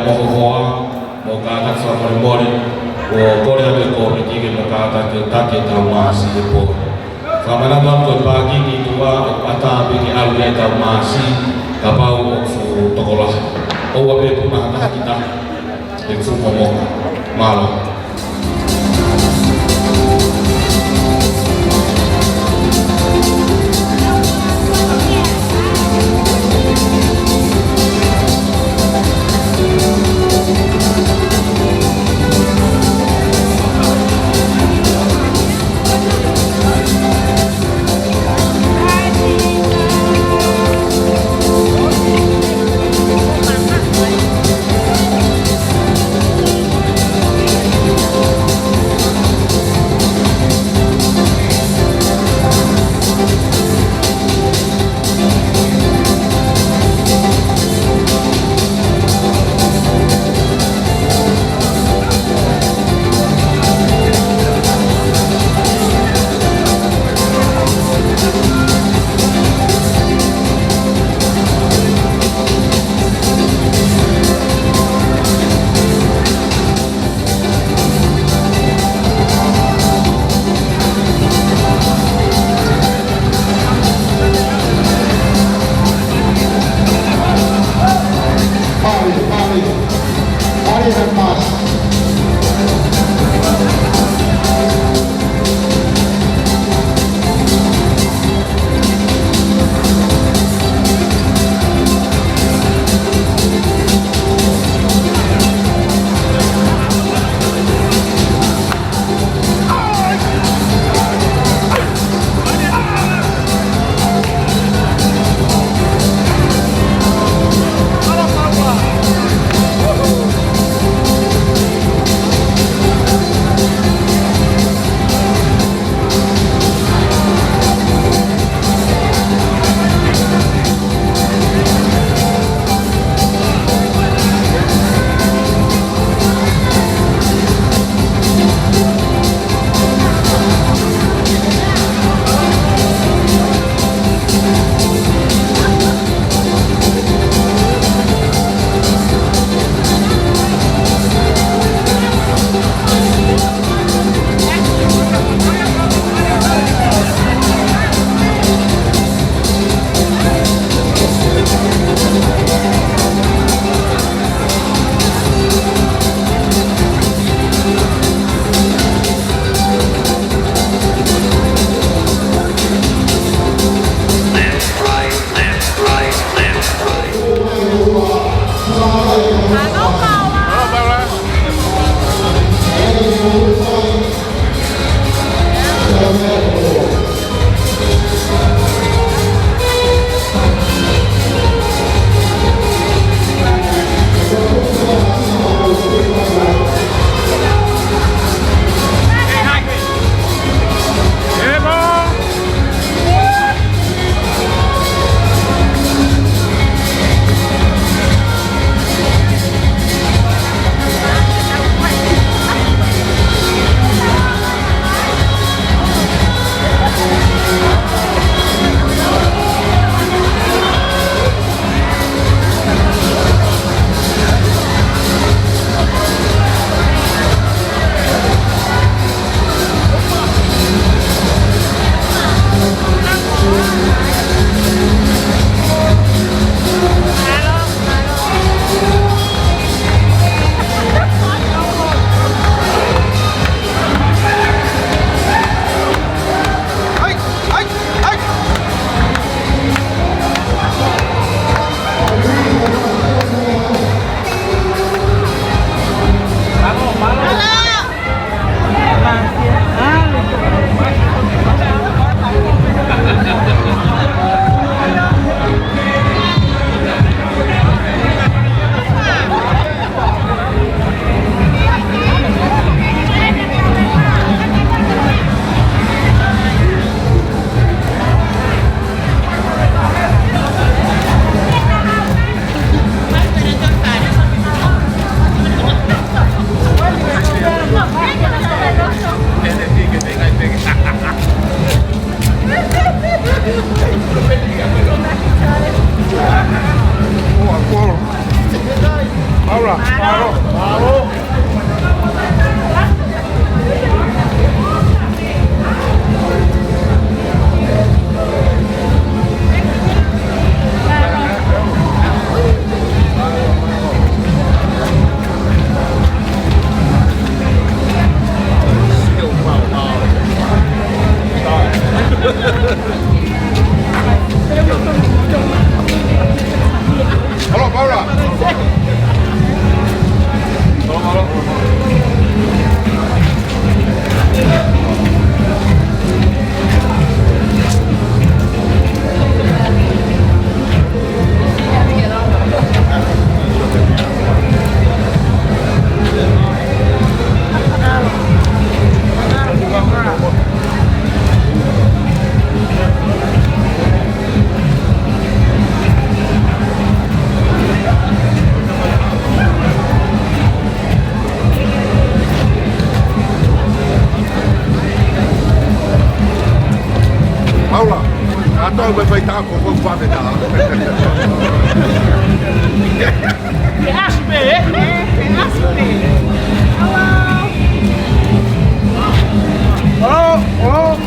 mohohoa mo ka sa parimori o kore ave ko tige mo ka ta ke ta masi po kamanamam ko pagi di tua ata bini alwe ta masi kapau su tokolah o wabe puna ta kita itu ngomong malam Paula, Paula. Halo, Paula. Paula, atau berbaiknya aku buat beda. Aspe. Halo, halo.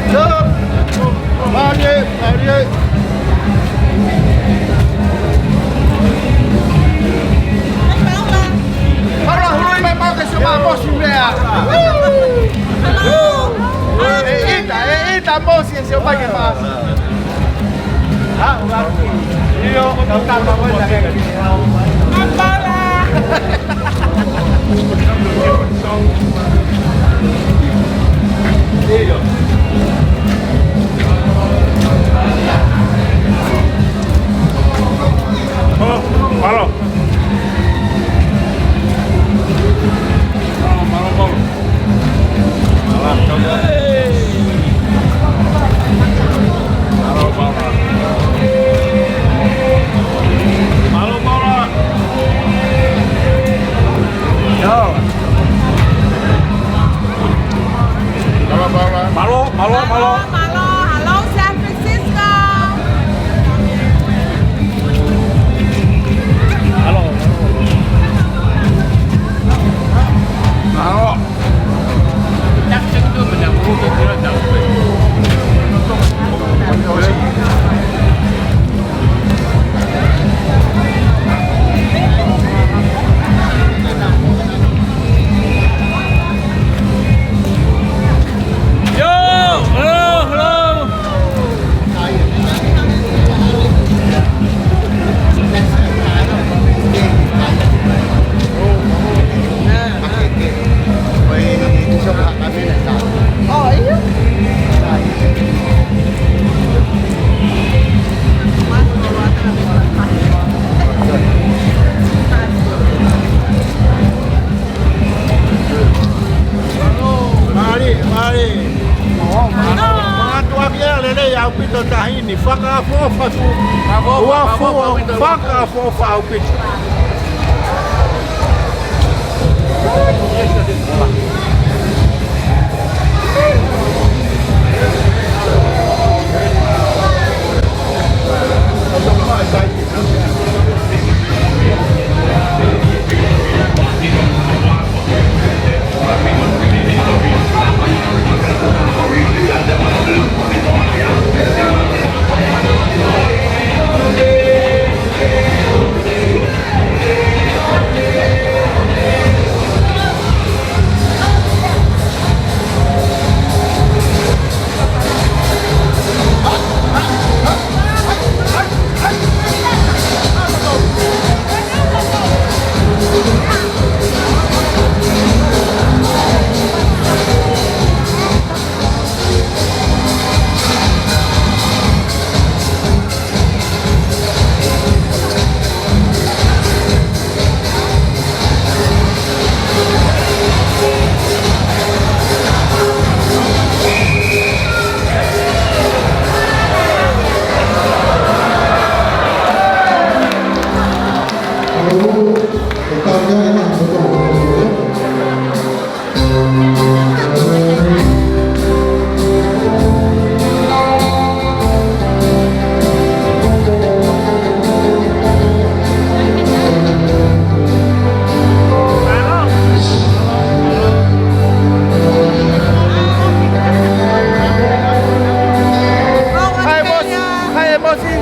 Stop. Mari, mari. Paula, lui mai paga semua bos juga. Ita bos yang siapa yang mas? Ah, udah. Iyo, kau kan mau lagi. Paula. Iyo. Oh, halo. Hello, San Francisco. Pito tahini, faka fofa tu, faka fofa au pito. bossing.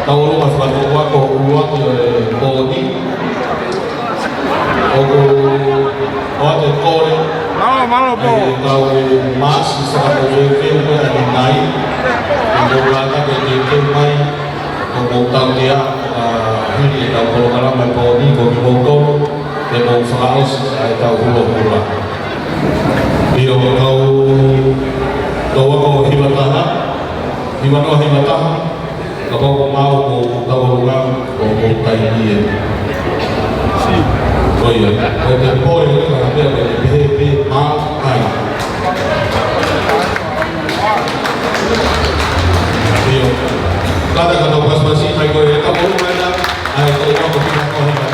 Tau mas wako ko uang poni. Ogo ote kore. Malo po. Tau mas sa ko ke nai. Ogo lata ke mai. Ogo tau dia ini tau ko kala mai poni ko mo ke mo saos ai tau hula. Io tau ko hilataha. Kalau mau tahu orang mau tanya, oh iya, ada poin ada BHP makai. Iya, kata pas masih saya kau tahu mana, saya tahu apa kita kau hendak.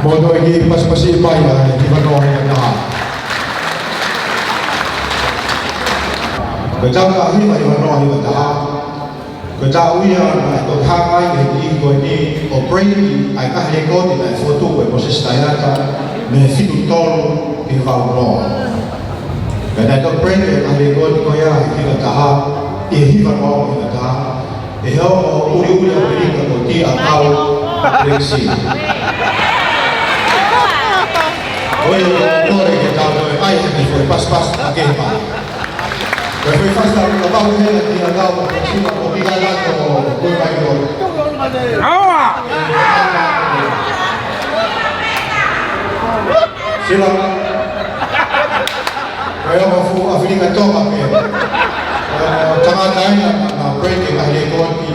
Modo lagi pas-pasi bayar di mana orang dah. Kerja kami di mana orang dah. Kerja uya atau hangai yang ini operasi ayah lekor di foto proses saya kan mesti tol di bawah. Kerja operasi ayah lekor di koya kita dah. Ini mana orang dah. Ia uri-uri beri kemudian atau reaksi. Oh iya, boleh kita ayah ini boleh pas-pas lagi pak. Tapi pas kalau kita tahu ni dia tahu cuma kopi galan atau kopi bayar. Awak. Silakan. Kaya mafu Afrika toka pia. Tengah lain na break ahli koti.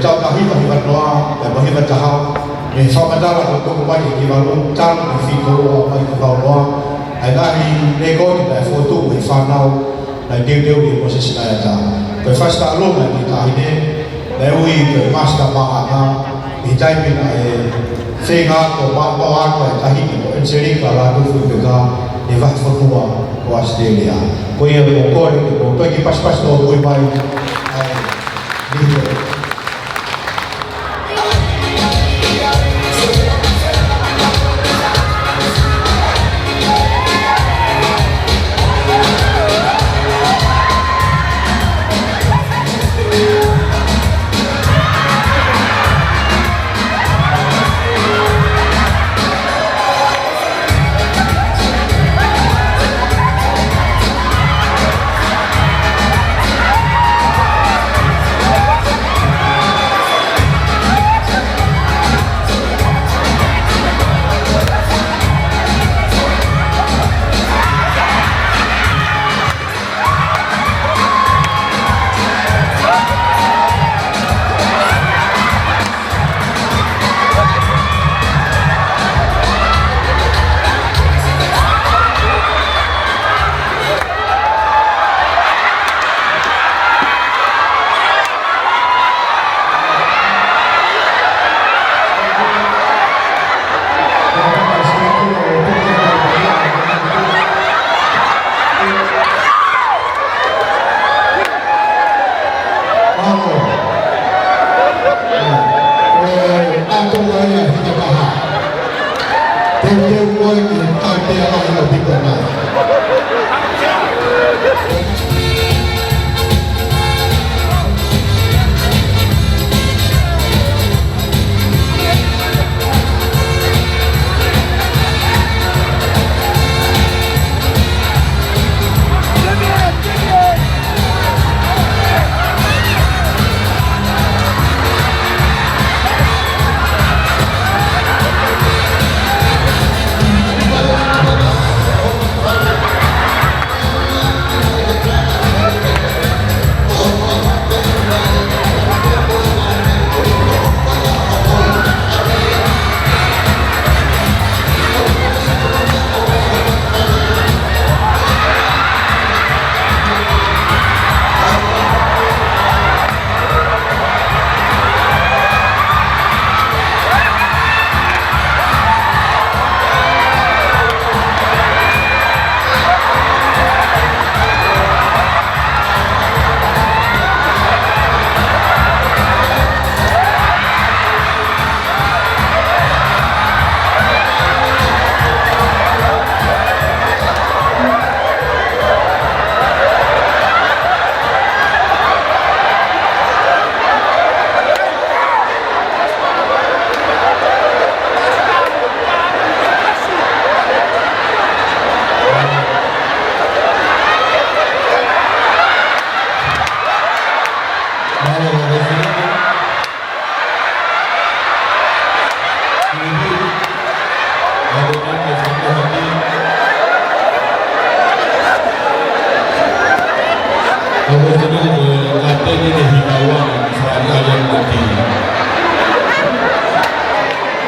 Jauh kahifah hifat doa dan hifat jahau. Ni sama dalam untuk kembali di balon jam di fiko apa itu balon. Ada ni rekod di foto di fanau. Dia di proses saya dah. Lepas tak lalu lagi dah ini, lewi ke master bahana, hijai pun ada. Sehingga bawa aku dah ini, sering kalau tu juga lewat semua ke Australia. Kau yang berkor itu, kau pergi pas-pas tu boleh main.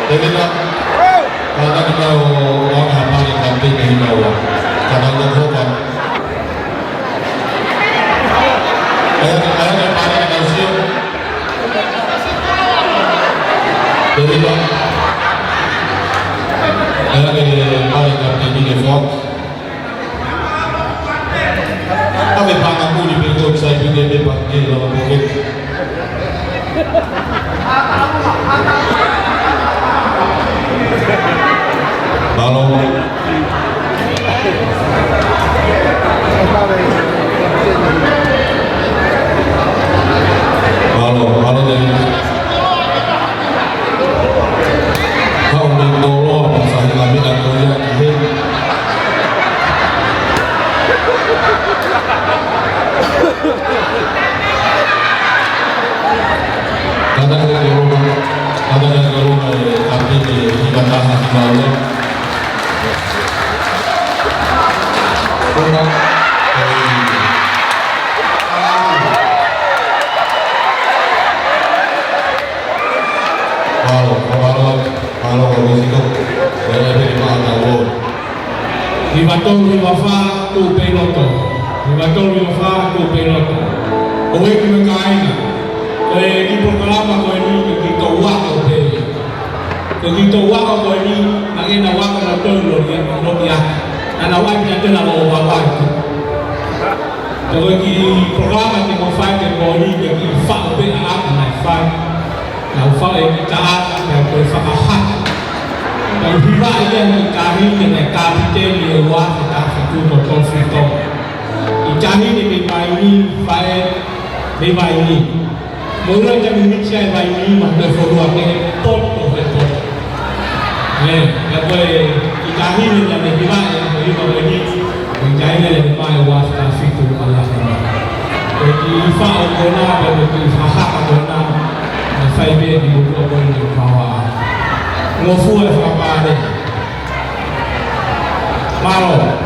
Jadi nak kalau kita orang apa yang nanti dari bawah, kalau kita bukan, ayah yang paling kasihan, jadi nak Kaya balik natin ni Fox. Kami pangamu di pinggul saya juga dipanggil dalam bukit. Kalau dari kau mendorong pasal kami dan kerja ini. Kadang-kadang kami di batas bawah. Kalau risiko dari mana Libatol Liwafa tu peloto, Libatol Liwafa tu peloto. Owe kita kaina, di proklama ko ini kita wako pe, kita wako ko ini lagi na wako na tolo ya, na wako na tolo na wako. Jadi di proklama kita fight ko ini kita fight pe apa na fight. Now follow the car and go for a hat. Now he va again carrying the capital you want to have to do the conflict. Itali ni by me fire they by me. Mula jam ni saya by me manda follow up dengan pot of the pot. Kalau Itali ni jam ni va yang beri beri menjadi lebih baik was traffic tu Allah. Jadi fa ogona begitu hak ogona. Saya be di buku apa yang dibawa, ngofu apa ada, malu.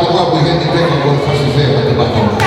what we're getting ready to go first is there at the bottom.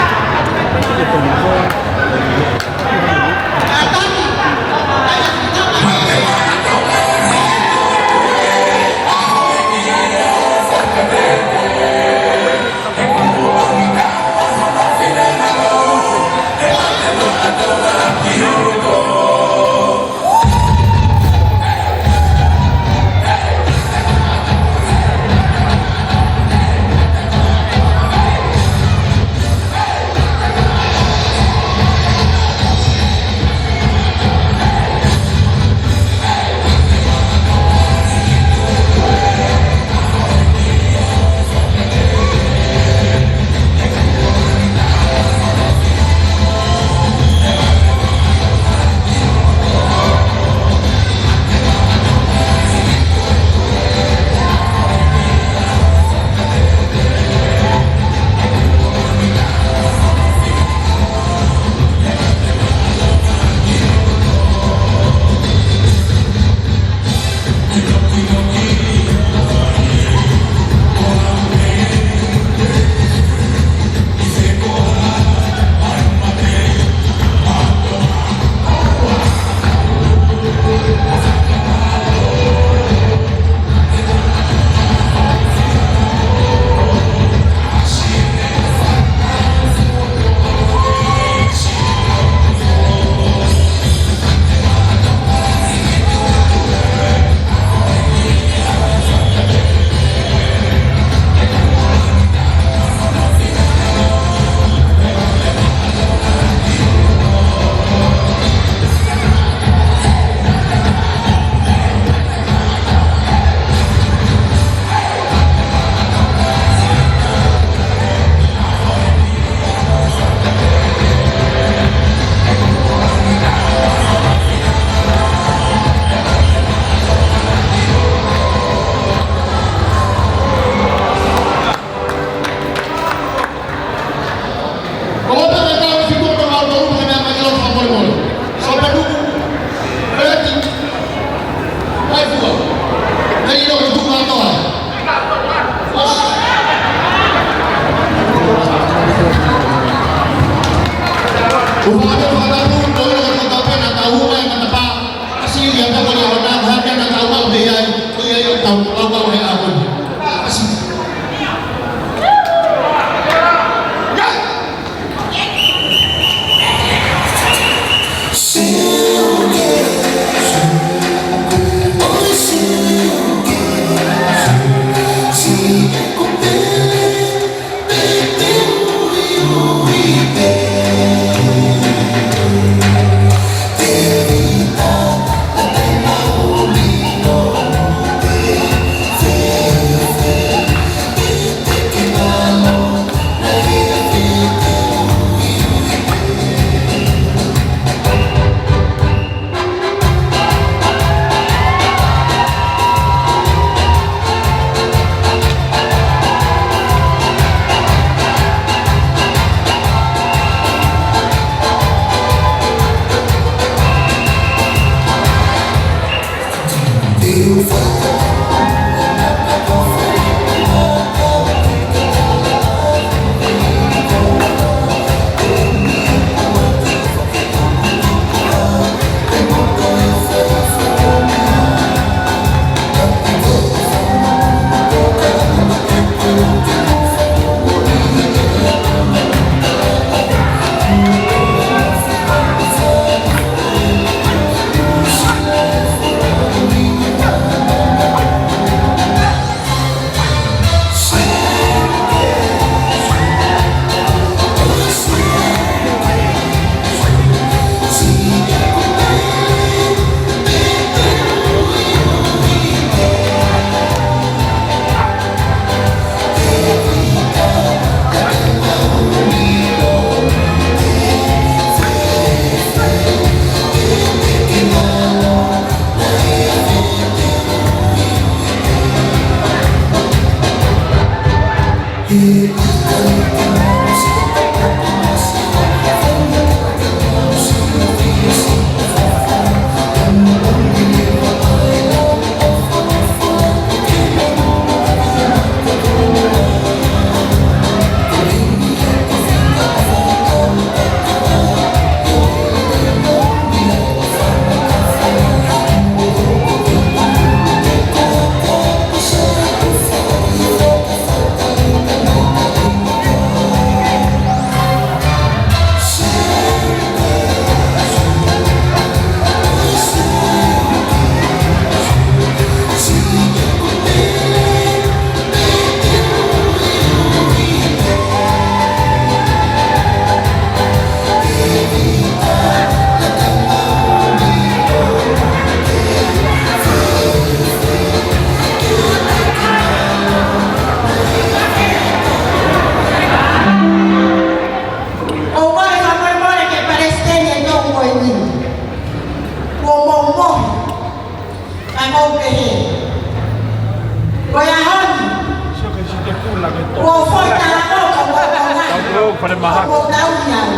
pada mahal. Kau tahu yang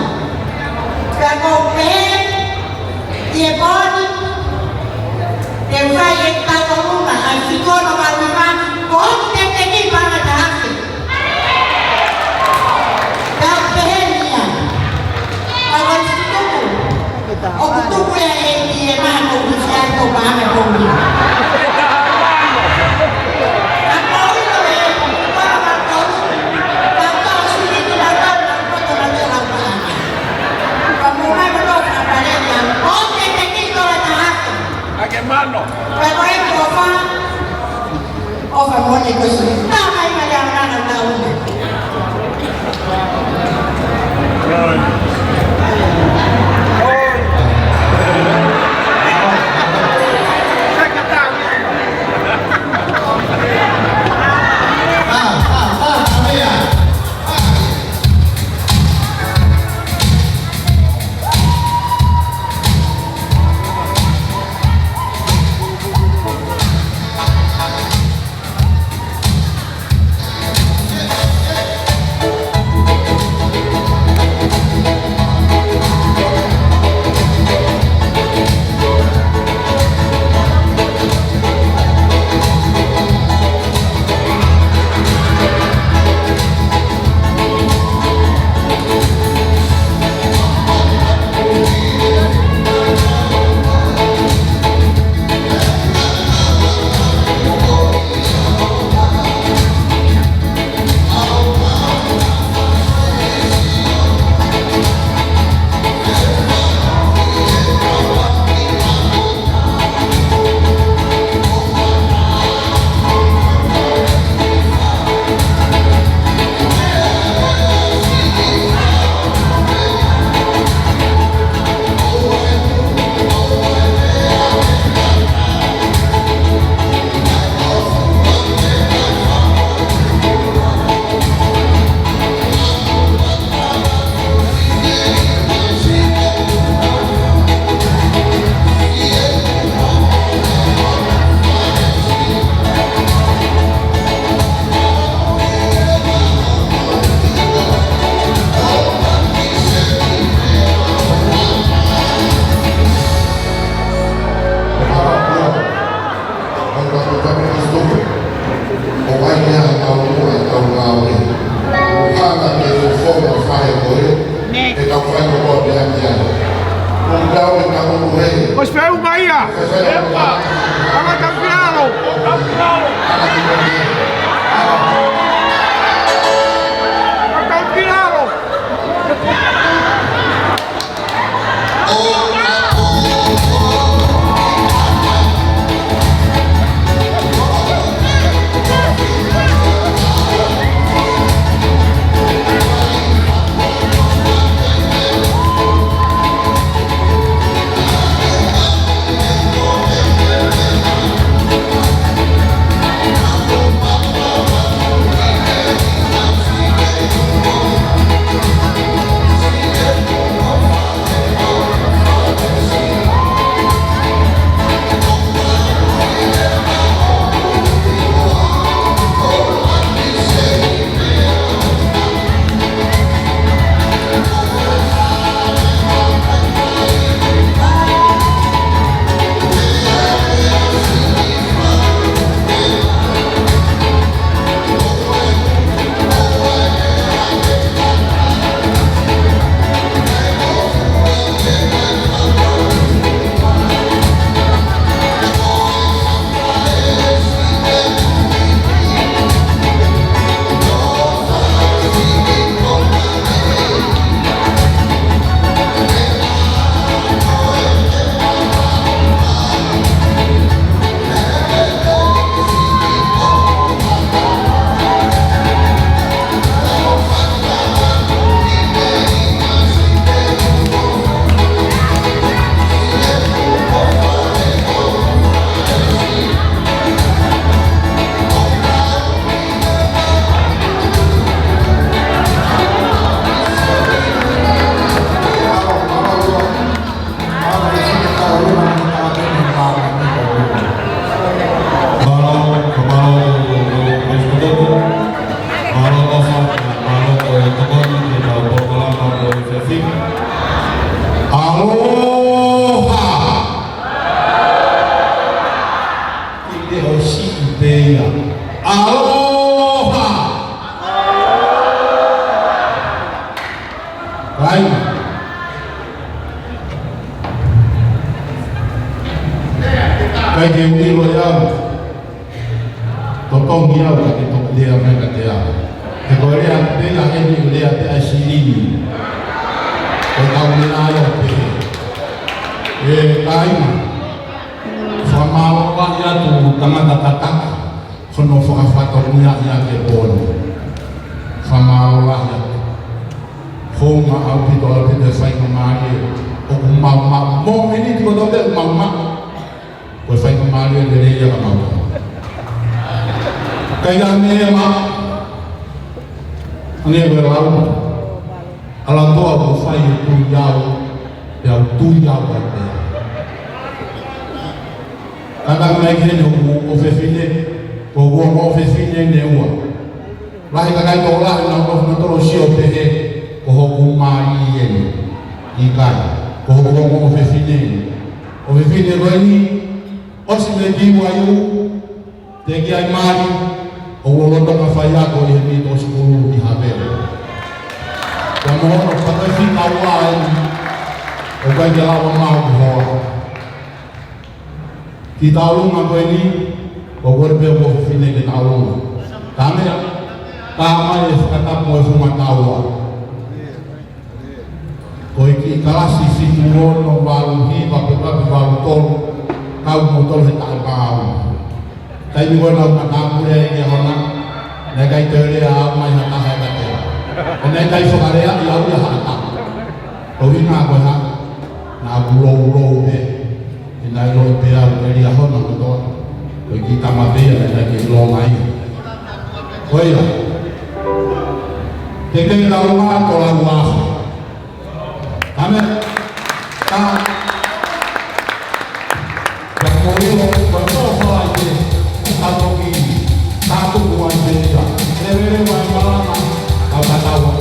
kau pen dia body dia saya tahu rumah asiko nama rumah kau teknik mana dah dah pen ya kalau situ aku tu punya dia mah aku bisa kau paham kau ni Mano. Over money because now I am down. Mas foi o Bahia! Epa! Fala campeão! Campeão! Kai. Kai ke ui lo iau. Totong iau ka ke tok lea me ka te au. Ke koe rea te la eni u lea te asiri. Ko tau ni ayo pe. Kai. Whamao wa ia tu tangata tataka. Kono whakawhato nia ia ke pōne. Whamao wa ia. Honga au pito au pito whaika maari. O umama. Mō meni tiko tote umama. Koe whaika maari e le ia ka mau. Kai a mea ma. Ane e lau. Ala toa ko whai e tu iau. E au tu iau a pēr. Kaka mai kene o fefine, o o fefine ne ua. Lahi kakai tō lahi na o toro sio pehe, o hoku mai ene, i kai, o hoku o fefine. O fefine roini, osi me diwa iu, te ki ai mari, o lotonga whai ako i he mito skuru i hapere. Ka mohono whakawhina ua eni, o kai te lawa mau ki hoa. Ki taurunga koe ni, o kore peo ko whine ke taurunga. Tā mea, tā mai e whakatapu e whumataua. Koe ki kalasi whitu ono waru hiwa pe papi waru tolu, kau mo tolu he tae pāu. Tai mi wana umakapure e kia hona, ne kai tērea au mai hata hea katea. O ne kai whakarea i au ia hata. O hina koe ha, nā urou me. Nai loi pēra o eri ahona katoa. Koe ki tamapea e nai ke lo mai. Koe ia. Te kei lau maa to lau aho. Tame, tā. Ka kōreo, koe tōwha ai te, tā toki, tā tuku ai te ea. Rewere mai marama, kau katawa.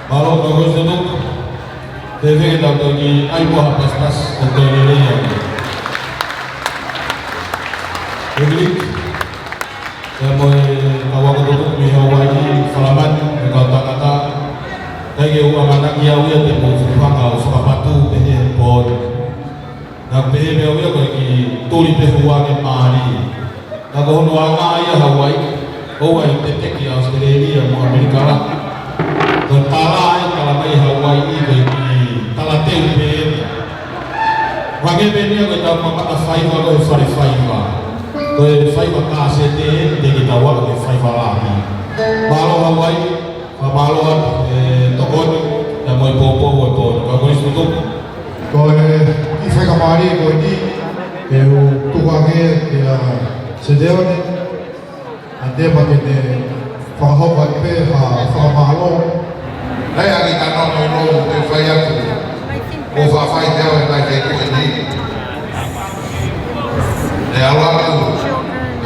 Malo bagus itu. Jadi kita pergi ayo pas untuk ini ya. Jadi saya mau awak untuk mihawai selamat kata-kata. Saya uang anak yang dia temu suka suka batu behe pon. Nak behe dia bagi tuli behe uang mari. Nak hono anga ayah Hawaii. Hawaii tetek di Australia mau Amerika lah. Tentara yang kalau mai Hawaii bagi talateu behe. Wage behe kita mamata faiva ko faiva. Ko faiva ka sete de kita wa ko faiva lagi. Malo Hawaii Pamaloan tokon dan mau popo kalau itu Ko ifai kamari ko ni eu tuange ya sedeo ni ande bagene faho bagpe ha famalo Lai lagi tanong no te fai aku. O fa fai deu e mai te ni. Le ala tu.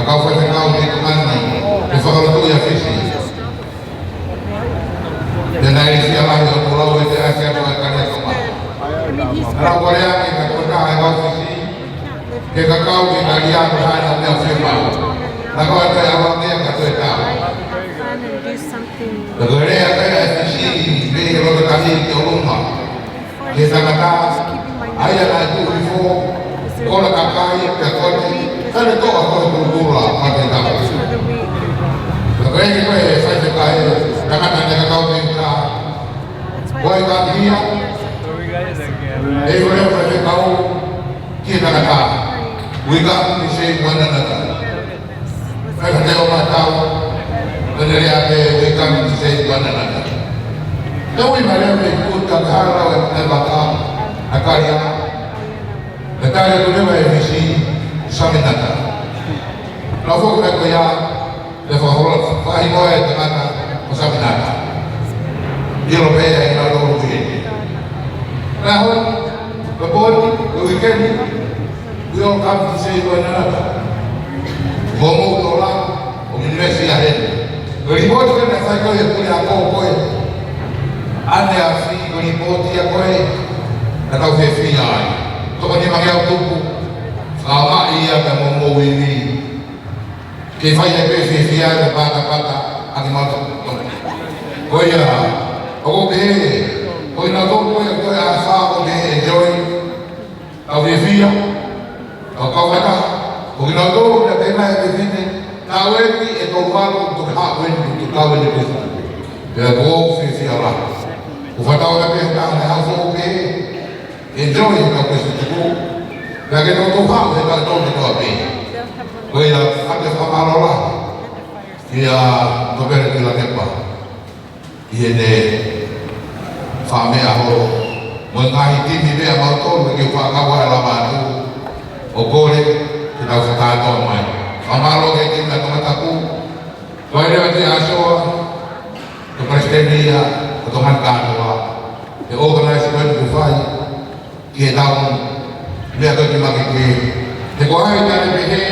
Akau fai kau ni kumani. Te fa kalau tu ya fisi. Dan dari siapa yang pulau itu akan berkarya kembali. Kalau Korea kita kota agak sisi, kita kau kita lihat bersama dengan siapa. Kalau ada yang dia kata tahu. Korea ada sisi, ini kalau kita lihat di rumah, kita kata ayat itu info, kalau kakai terkoni, kan itu apa itu gula mati tahu. Korea kita saya sekai. Jangan ada kau minta, boy dia, boleh boleh kau kita kata, we got to save one another. Saya kata orang tahu, dari apa we got to save one another. Kau ini malah ikut kalau kita bakal akarya, akarya tu dia berisi saminata. Lalu kita ya, lepas fahim orang dengan sabi nata. Europea in our own way. Now, the board, the weekend, we all come to say one another. Momo Tola, University ahead. The report can have cycle to the Apple. And they are free to report the Apple. And I'll say free eye. So when you make out to Sama iya dan Momo Winnie. If I have a free eye, the Pata animal. Koya, aku deh, kau nak tahu kau asal kau deh enjoy, kau via, kau kata, kau nak tahu dah tema yang begini, kau ini itu malu untuk kawin itu, ya kau via lah, kau kata orang bilang dah asal kau enjoy kau itu, lagi tu kau kita tahu itu apa, koya ada sama lah, dia kau berbilang apa? Ini faham aku mengaiti ini apa tu bagi pak kau alamat tu, okey kita usah tahu mai. Amalo kita nak tahu, kau ini ada asal, tu presiden dia, teman kantor, the organisation bufai, kita tahu dia tu cuma kita, kau ini ada begini,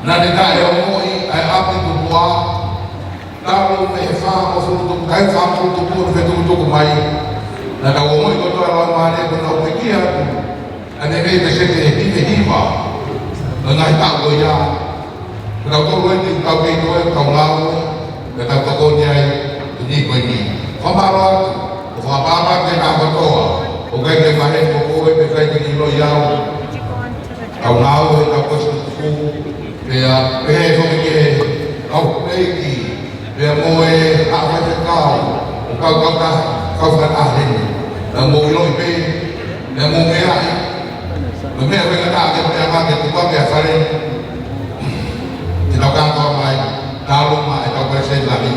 nanti ada umui, apa itu buat. Kalau mereka untuk kaya kamu untuk betul mai, dan kalau mau ikut orang mana pun nak pergi ada yang bersih ini hiba, enggak tahu ya. Kalau tu orang kau itu kau lau, kata kau ni ini begini. Kamarlah, apa kita betul. Okey kita main kau kita ini loyal. Kau lau kau bersuku, dia pergi kau pergi. Dia moe apa kau dah ahli, dan moe loipe, dan moe merah, mereka berkata dia berapa dia tukar dia saling, kita kan kau mai, kalau mai kau bersih lagi,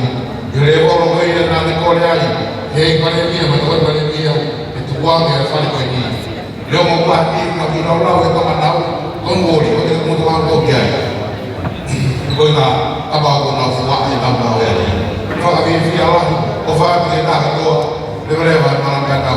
dia orang yang nanti kau lihat, hei kau dia betul betul dia, itu buang dia saling kau ini, dia mau buat ini, tapi lau itu mana kau boleh, kau tidak mau tuang kau dia. Kau nak apa kau nak buat yang kamu tahu ya? Kau kami fialah, kau faham kita tahu, dia berapa malam kata